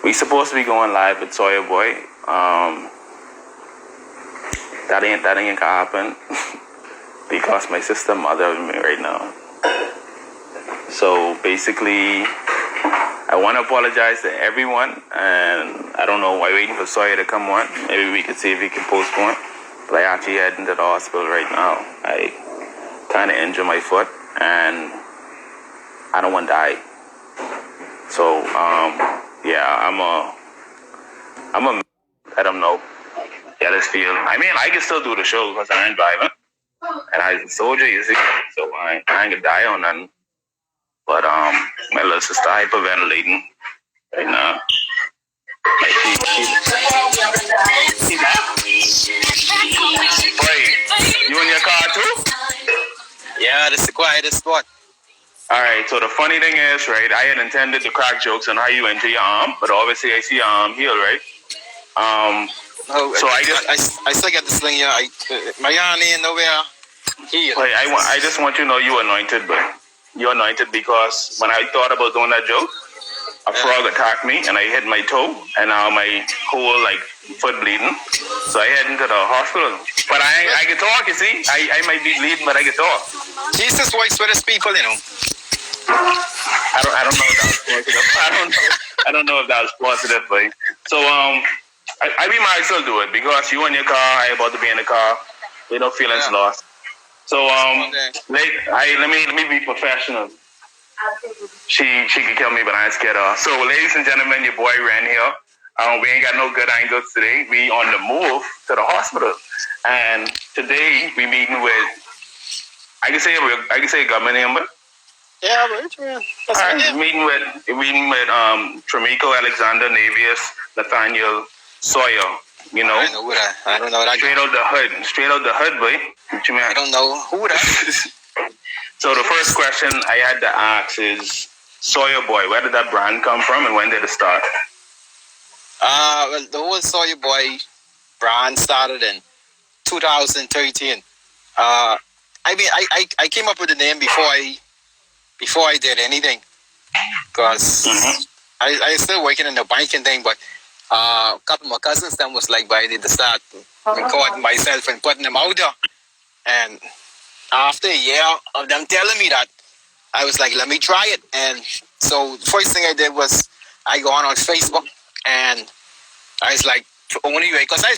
We supposed to be going live with Sawyer Boy. That ain't gonna happen because my sister mother me right now. So basically, I want to apologize to everyone, and I don't know why waiting for Sawyer to come on. Maybe we could see if he can postpone. But I actually heading to the hospital right now. I kind of injured my foot, and I don't want to die. So yeah, I'm a let them know. Yeah, this feel. I mean, I can still do the show because I ain't driving, and I'm a soldier, you see. So I ain't gonna die on nothing. But my little sister hyperventilating right now. Boy, you in your car too? Yeah, this is the quietest spot. Alright, so the funny thing is, right, I had intended to crack jokes on how you injure your arm, but obviously I see your arm heal, right? So I still got the sling here. My arm ain't nowhere healed. Like, I just want you to know you're anointed, but you're anointed because when I thought about doing that joke, a frog attacked me and I hit my toe and now my whole foot bleeding. So I head into the hospital. But I can talk, you see. I might be bleeding, but I can talk. Jesus works with his people, you know. I don't know if that was positive. I don't know if that was positive, but so I be might still do it because you in your car, I about to be in the car. You know, feelings lost. So let me be professional. She can kill me, but I ain't scared of her. So ladies and gentlemen, your boy ran here. We ain't got no good angles today. We on the move to the hospital, and today we meeting with I can say a government number. Yeah, but meeting with Tramico Alexander Navius Nathaniel Sawyer. You know, I don't know what straight out the hood, boy. What you mean? I don't know who that is. So the first question I had to ask is Sawyer Boy. Where did that brand come from, and when did it start? Well, the whole Sawyer Boy brand started in 2013. I mean, I came up with the name before I did anything, because I still working in the banking thing, but a couple of my cousins then was like, "Why did they start recording myself and putting them out there?" And after a year of them telling me that, I was like, "Let me try it." And so the first thing I did was I go on Facebook, and I was like, only way, because I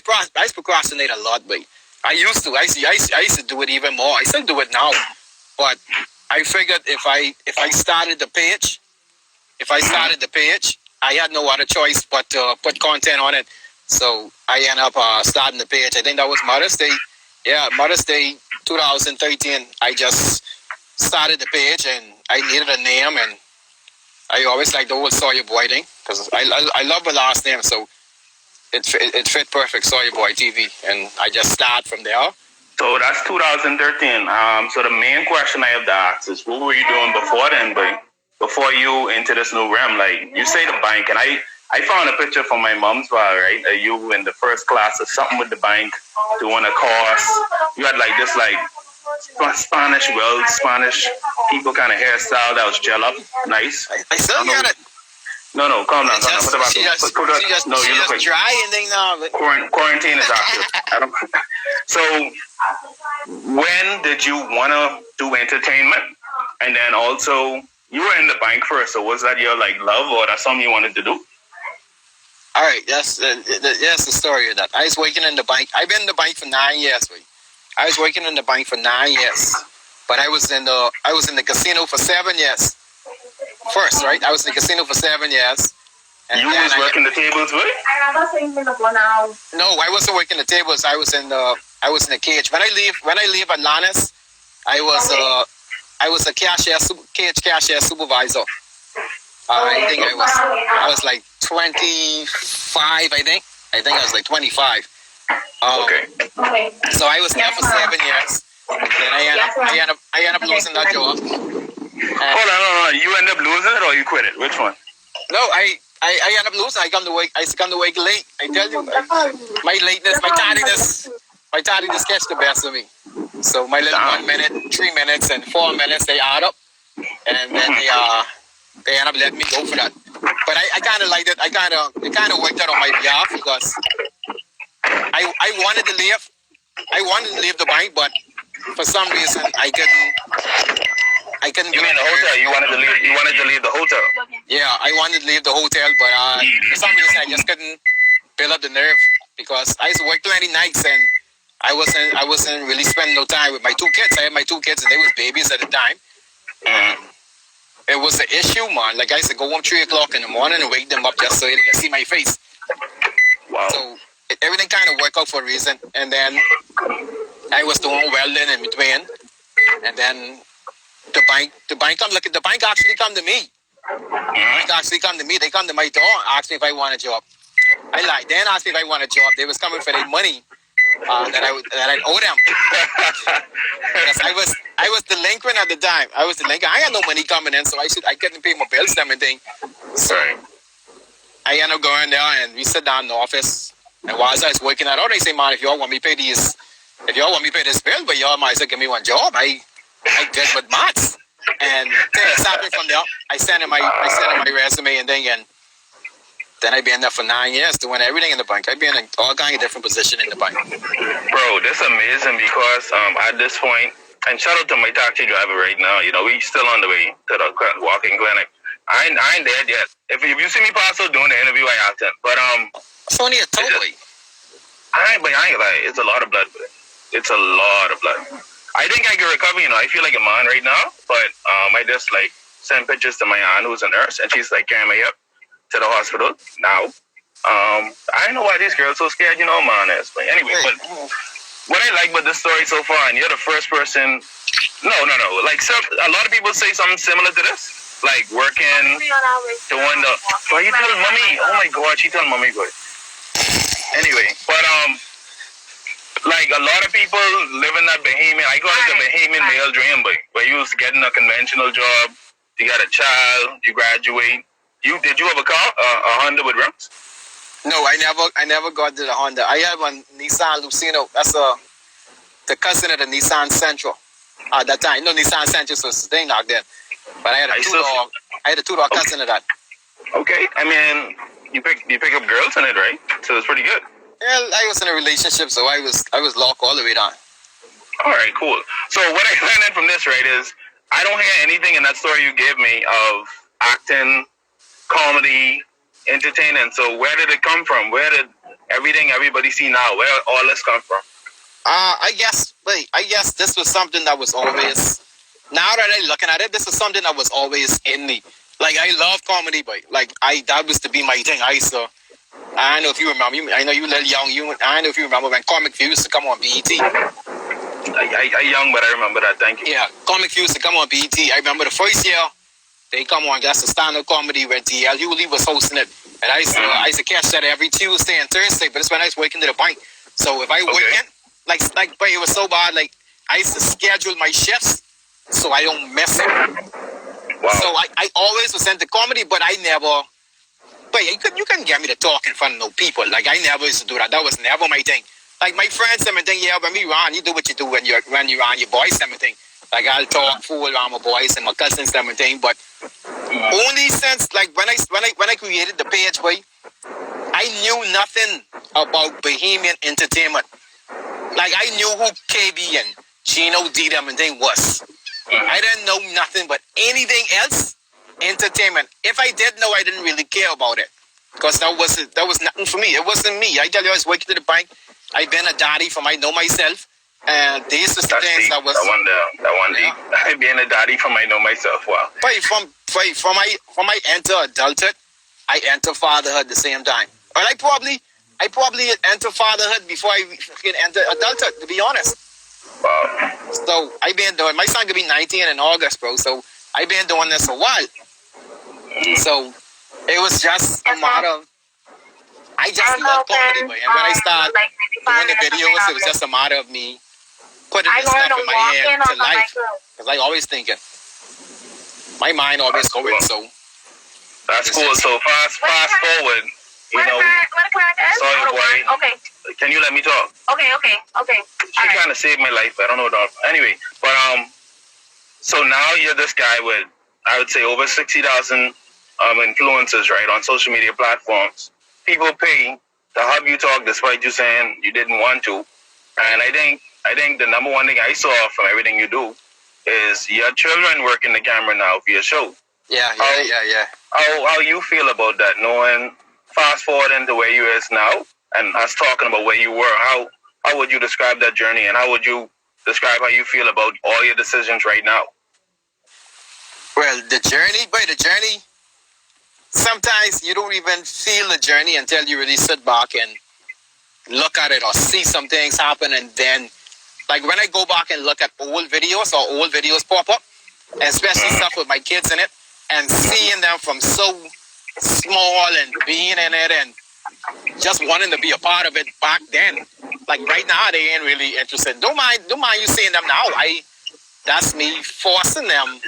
procrastinate a lot, but I used to do it even more. I still do it now, but I figured if I started the page, I had no other choice but to put content on it. So I ended up starting the page. I think that was Mother's Day. Yeah, Mother's Day 2013. I just started the page, and I needed a name, and I always like the whole Sawyer Boy thing because I love the last name, so it fit perfect, Sawyer Boy TV, and I just start from there. So that's 2013. So the main question I have to ask is, what were you doing before then, but before you into this new realm? Like you say the bank, and I found a picture from my mom's file, right? You in the first class or something with the bank doing a course. You had this Spanish people kind of hairstyle that was gel up, nice. I still got it. No, calm down. She just dry and thing now. Quarantine is active. So, when did you want to do entertainment? And then also, you were in the bank first, so was that your love, or that's something you wanted to do? All right, that's the story of that. I was working in the bank. I've been in the bank for 9 years. I was working in the bank for 9 years, but I was in the casino for 7 years. First, right? I was in the casino for 7 years. And you was working the tables, right? No, I wasn't working the tables. I was in the cage. When I leave Atlantis, I was a cage cashier supervisor. I think I was like 25. I think I was like 25. Okay. So I was there for 7 years. Then I ended up losing that job. Hold on. You end up losing it or you quit it? Which one? No, I end up losing. I come to work late. I tell you, my lateness, my tardiness gets the best of me. So my little 1 minute, 3 minutes, and 4 minutes, they add up, and then They ended up letting me go for that. But I kind of liked it. It kind of worked out on my behalf because I wanted to leave. I wanted to leave the bank, but for some reason I couldn't. You mean the hotel? You wanted to leave? You wanted to leave the hotel? Yeah, I wanted to leave the hotel, but for some reason I just couldn't build up the nerve because I used to work 20 nights and I wasn't really spending no time with my two kids. I had my two kids and they was babies at the time. It was an issue, man. Like I used to go home 3 o'clock in the morning and wake them up just so they could see my face. Wow. So everything kind of worked out for a reason. And then I was doing welding in between. And then the bank actually come to me. They come to my door, asked me if I want a job. I lied. They didn't ask me if I want a job. They was coming for their money that I owe them. Because I was delinquent at the time. I had no money coming in, so I couldn't pay my bills and everything. So I ended up going there and we sat down in the office. And while I was working out, they say, man, if y'all want me to pay this bill, but y'all might as well give me one job. I did with maths. And starting from there, I sent in my resume and then I've been there for 9 years doing everything in the bank. I've been in all kinds of different positions in the bank. Bro, that's amazing because at this point, and shout out to my taxi driver right now. You know, we still on the way to the walking clinic. I ain't there yet. If you see me pass out doing the interview, I asked him. But it's only a totally. I ain't like it's a lot of blood. It's a lot of blood. I think I can recover. You know, I feel like a man right now, but I just like send pictures to my aunt who's a nurse, and she's like carrying me up to the hospital now. I don't know why these girls so scared. You know, man is. But anyway, but what I like about this story so far, and you're the first person. No. Like a lot of people say something similar to this, like working, doing the. Why you telling mommy? Oh my God, she telling mommy good. Anyway, but like a lot of people live in that Bahamian, I call it the Bahamian male dream, boy, where you was getting a conventional job, you got a child, you graduate. Did you have a car, a Honda with rims? No, I never got to the Honda. I have a Nissan Lucino. That's the cousin of the Nissan Sentra. At that time, Nissan Sentra was a thing out there. But I had a two-door cousin of that. Okay, I mean, you pick up girls in it, right? So it's pretty good. Well, I was in a relationship, so I was locked all the way down. All right, cool. So what I learned from this, right, is I don't hear anything in that story you gave me of acting, comedy, entertaining. So where did it come from? Where did everybody see now, where all this come from? I guess this was something that was always, now that I'm looking at it, this is something that was always in me. Like, I love comedy, but like, that was to be my thing. I don't know if you remember. I know you a little young. I don't know if you remember when Comic View used to come on BET. I young, but I remember that. Thank you. Yeah, Comic View used to come on BET. I remember the first year they come on. That's a stand-up comedy where DL Hewley was hosting it, and I used to catch that every Tuesday and Thursday. But it's when I was working to the bank. So if I working, but it was so bad. Like I used to schedule my shifts so I don't miss it. Wow. So I always was into comedy, but I never. But you couldn't get me to talk in front of no people. Like, I never used to do that. That was never my thing. Like, my friends and everything, yeah, when we run, you do what you do when you're around your boys and everything. Like, I'll talk fool around my boys and my cousins and everything. But only since, like, when I created the page, boy, I knew nothing about Bahamian entertainment. Like, I knew who KB and Gino D them and thing was. I didn't know nothing but anything else. Entertainment. If I did know, I didn't really care about it because that was nothing for me. It wasn't me. I tell you, I was working to the bank. I've been a daddy from I know myself, and these are the things that was. That one deep. I've been a daddy from I know myself. Wow. But from my enter adulthood, I enter fatherhood at the same time. Or I probably enter fatherhood before I enter adulthood. To be honest. Wow. So I've been doing. My son could be 19 in August, bro. So I've been doing this a while. So it was just a matter of I just love comedy, boy. And when I started doing the videos, it was just a matter of me putting this stuff in my head to life. Because I always thinking. My mind always going, so. That's cool. So fast forward, you know, Sawyer Boy. Okay. Can you let me talk? Okay. She kind of saved my life. I don't know. Anyway, but so now you're this guy with I would say over 60,000 influencers, right, on social media platforms. People pay to have you talk despite you saying you didn't want to. And I think the number one thing I saw from everything you do is your children working the camera now for your show. Yeah. How you feel about that, knowing fast forward into where you is now and us talking about where you were, how would you describe that journey and how would you describe how you feel about all your decisions right now? Well, the journey, sometimes you don't even feel the journey until you really sit back and look at it or see some things happen. And then, like when I go back and look at old videos pop up, and especially stuff with my kids in it, and seeing them from so small and being in it and just wanting to be a part of it back then. Like right now, they ain't really interested. Don't mind you seeing them now. That's me forcing them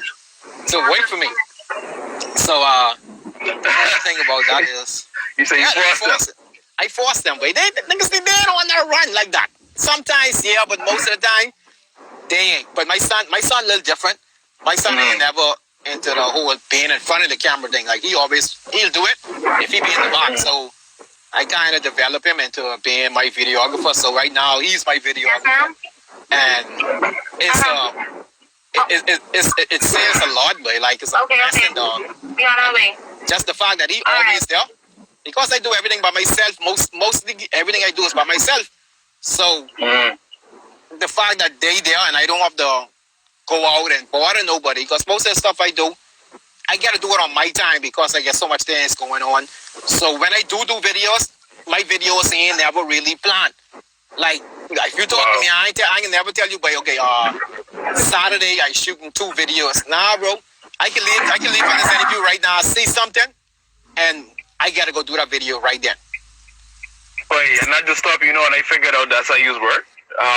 to wait for me. So the thing about that is, You say you forced them. I force them. But niggas, they don't want to run like that. Sometimes, yeah, but most of the time, they ain't. But my son, a little different. My son ain't never into the whole being in front of the camera thing. Like he'll do it if he be in the box. So I kind of develop him into being my videographer. So right now he's my videographer, and it says a lot, but like it's a blessing, dog. Be on our way. Just the fact that he always there, because I do everything by myself. Mostly everything I do is by myself. So the fact that they there and I don't have to go out and bother nobody, because most of the stuff I do, I gotta do it on my time because I get so much things going on. So when I do videos, my videos ain't never really planned. Like if you talk to me, I can never tell you, but okay, Saturday I shooting 2 videos. Nah, bro, I can leave on this interview right now, see something, and I gotta go do that video right then. Wait, and not just stop, and I figured out that's how you work.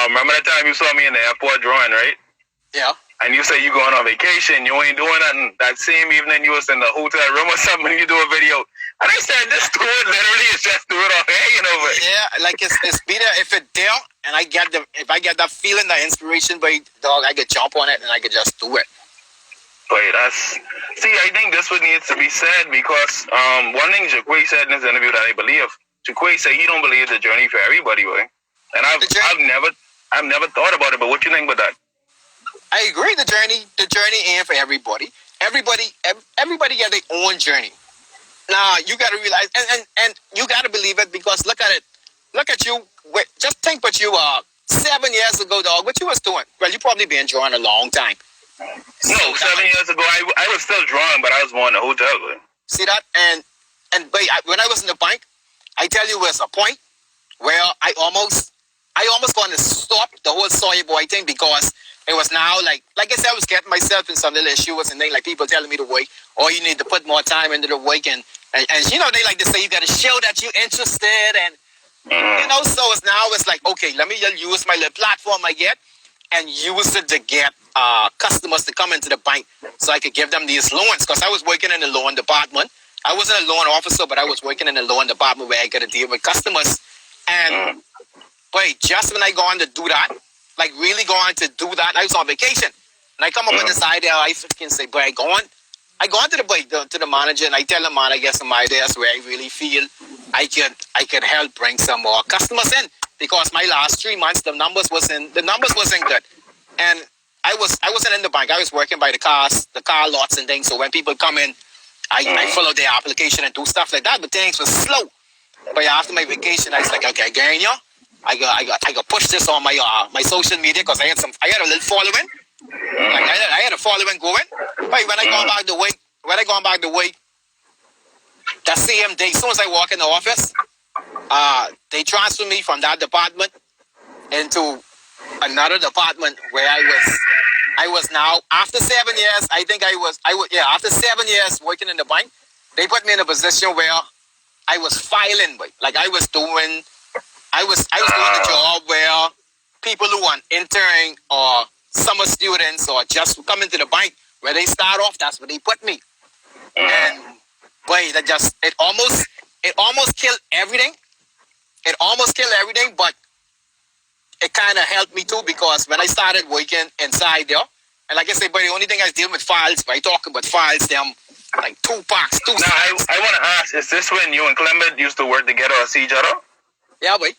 Remember that time you saw me in the airport drawing, right? Yeah. And you say you going on vacation, you ain't doing nothing. That same evening you was in the hotel room or something, you do a video. And I said, this do it literally is just do it off hanging over. Yeah, like it's better if it's there, and if I get that feeling, that inspiration, by dog, I could jump on it and I could just do it. Wait, I think this what needs to be said because one thing Jaquay said in this interview that I believe, Jaquay said he don't believe the journey for everybody, right? And I've never thought about it, but what you think about that? I agree. The journey ain't for everybody. Everybody got their own journey. Now you got to realize, and you got to believe it, because look at it. Look at you. Just think what you are 7 years ago, dog. What you was doing? Well, you probably been drawing a long time. No, 7 years ago I was still drawing, but I was more in the hotel. Right? See that? And when I was in the bank, I tell you, there's a point where I almost going to stop the whole Sawyer Boy thing, because it was now like I said, I was getting myself in some little issues and things, like people telling me to work, or you need to put more time into the work, and they like to say you got to show that you're interested, and so it's like, okay, let me just use my little platform I get and use it to get customers to come into the bank so I could give them these loans, because I was working in the loan department. I wasn't a loan officer, but I was working in the loan department where I got to deal with customers. And boy, just when I go on to do that, like really going to do that, I was on vacation. And I come up with this idea, I freaking say, boy, I go on to the manager, and I tell him, man, I get some ideas where I really feel I could help bring some more customers in, because my last 3 months the numbers wasn't good. And I wasn't in the bank. I was working by the car lots and things. So when people come in, I follow their application and do stuff like that, but things were slow. But after my vacation, I was like, okay, again, I got push this on my social media, because I had a little following. Like I had a following going. But when I go back to work, that same day, as soon as I walk in the office, they transfer me from that department into another department where I was now, after 7 years, after 7 years working in the bank, they put me in a position where I was filing, like I was doing the job where people who want interning or summer students or just coming to the bank, where they start off, that's where they put me. And boy, it almost killed everything. It almost killed everything, but it kind of helped me too, because when I started working inside there, And like I say, but the only thing I was dealing with files, but I talk about files, them like 2 packs, 2 Now, I want to ask, is this when you and Clement used to work together or see each other? Yeah, boy.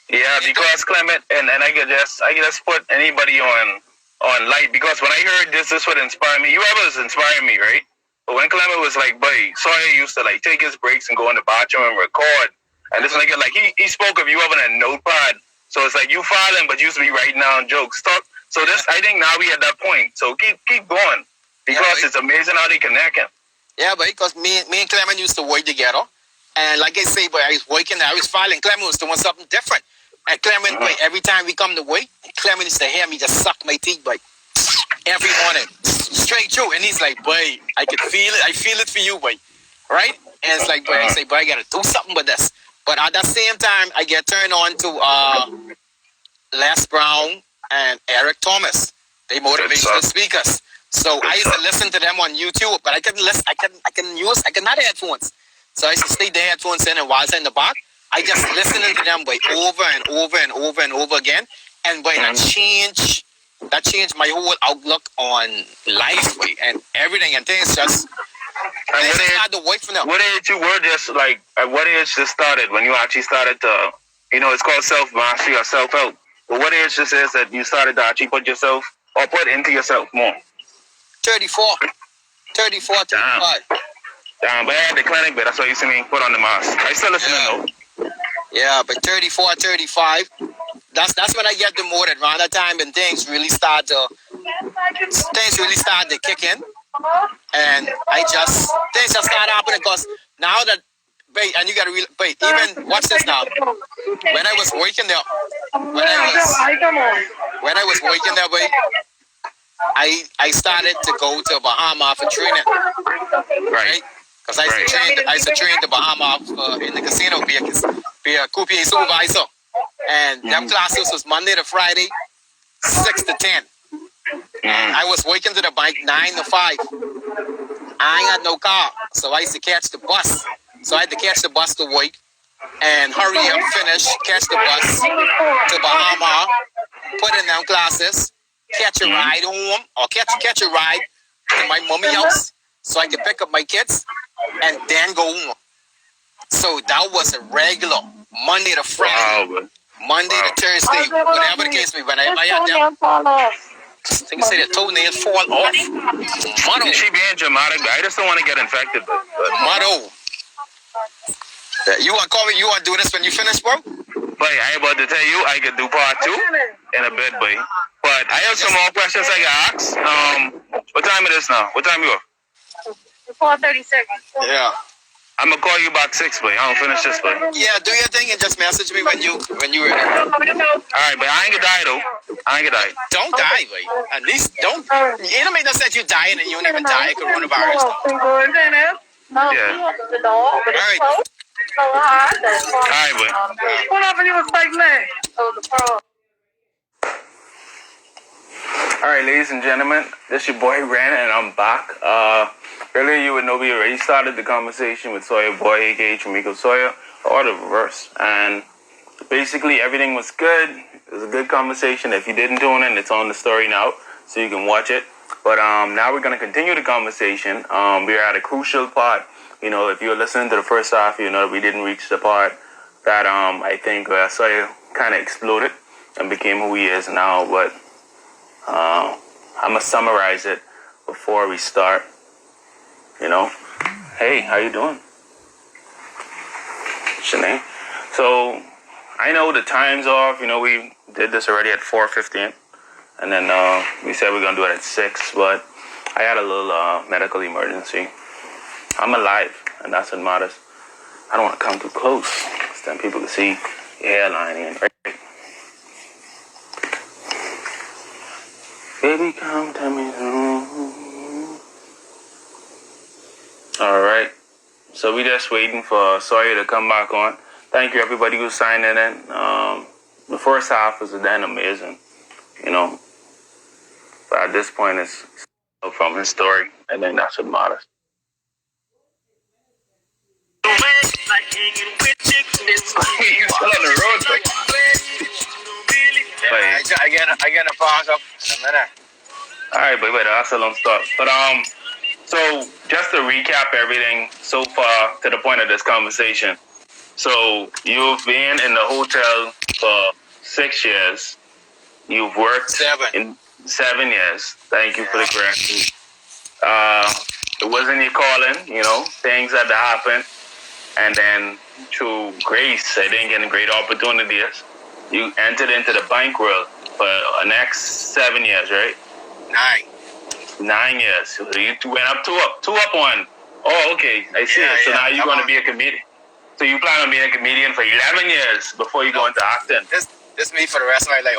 Yeah, because Clement, and I could just put anybody on light, because when I heard this would inspire me. You always inspired me, right? But when Clement was like, boy, Sawyer used to like take his breaks and go in the bathroom and record. And this nigga, like, he spoke of you having a notepad. So it's like you filing, but you used to be writing down jokes. So this, I think now we at that point. So keep going, because it's amazing how they connecting. Yeah, but because me and Clement used to work together. And like I say, but I was working, I was filing. Clement was doing something different. And Clement, boy, every time we come to work, Clement used to hear me just suck my teeth, boy, every morning, straight through. And he's like, boy, I could feel it. I feel it for you, boy. Right? And it's like, boy, I say, boy, I got to do something with this. But at the same time, I get turned on to Les Brown and Eric Thomas. They motivational speakers. So I used to listen to them on YouTube, but I couldn't listen. I couldn't have headphones. So I used to stay the headphones in, and while I was in the back, I just listening to them, boy, over and over and over and over again. And boy, that changed my whole outlook on life, boy, and everything. And things just had to wait for them. What age you were just like? At what age this started? When you actually started to, it's called self mastery or self help. But what age this is that you started to actually put yourself or put into yourself more? 34, 35. Damn, but I had the clinic, but that's why you see me put on the mask. I still listening though. Yeah, but 34, 35. That's when I get demoted around that time, and things really start to kick in. And things just start happening, because now that, wait, and you gotta wait, even watch this now. When I was working there, wait, I started to go to Bahama for training, right? Because I used to train the Bahama in the casino, be a croupier supervisor, and them classes was Monday to Friday, 6 to 10. I was working to the bank 9 to 5. I ain't got no car, so I used to catch the bus. So I had to catch the bus to work and hurry up, finish, catch the bus to Bahama, put in them classes, catch a ride home, or catch a ride to my mommy house so I could pick up my kids and then go home. So that was a regular Monday to Friday, Monday to Thursday, whatever the case may be. When I had them, I think I say the toenails fall off. Motto. She being dramatic, I just don't want to get infected. Motto. You want to call me? You want to do this when you finish, bro? But I about to tell you, I could do part 2 in a bit, boy. But I have some more questions I can ask. What time it is now? What time you are? 4:36. Yeah. I'm gonna call you back 6, boy. I don't finish this, boy. Yeah, do your thing and just message me when you ready. All right, but I ain't gonna die though. I ain't gonna die. Don't die, boy. At least don't. It don't make no sense you dying and you don't even die of coronavirus. Yeah. All right. All right, boy. What happened? You was like, man. All right, ladies and gentlemen, this your boy Ren, and I'm back. Earlier you would know we already started the conversation with Sawyer Boy, aka Tramico Sawyer, or the reverse. And basically everything was good. It was a good conversation. If you didn't tune in, it's on the story now, so you can watch it. But now we're gonna continue the conversation. We're at a crucial part. If you're listening to the first half, you know that we didn't reach the part that I think Sawyer kind of exploded and became who he is now. But I'm gonna summarize it before we start. Hey, how you doing? What's your name? So I know the time's off. We did this already at 4:15, and then we said we're gonna do it at 6. But I had a little medical emergency. I'm alive, and that's what matters. I don't want to come too close, so then people can see your hairline and right. Baby, come tell me. All right. So we just waiting for Sawyer to come back on. Thank you everybody who's signing in. The first half was then amazing, But at this point, it's from his story, and then that's what matters. He's still on the road, I gotta park up in a minute. All right, but that's a long start. But so just to recap everything so far to the point of this conversation. So you've been in the hotel for 6 years. You've worked 7. in 7 years. Thank you for the Yeah. correction. It wasn't your calling, things had to happen. And then through grace, I think, and great opportunities, you entered into the bank world for the next 7 years, right? 9. 9 years. So you went up, two up one. Oh, okay. I see Yeah, it. So yeah. now you're going to be a comedian. So you plan on being a comedian for 11 years before you go into acting. This me for the rest of my life.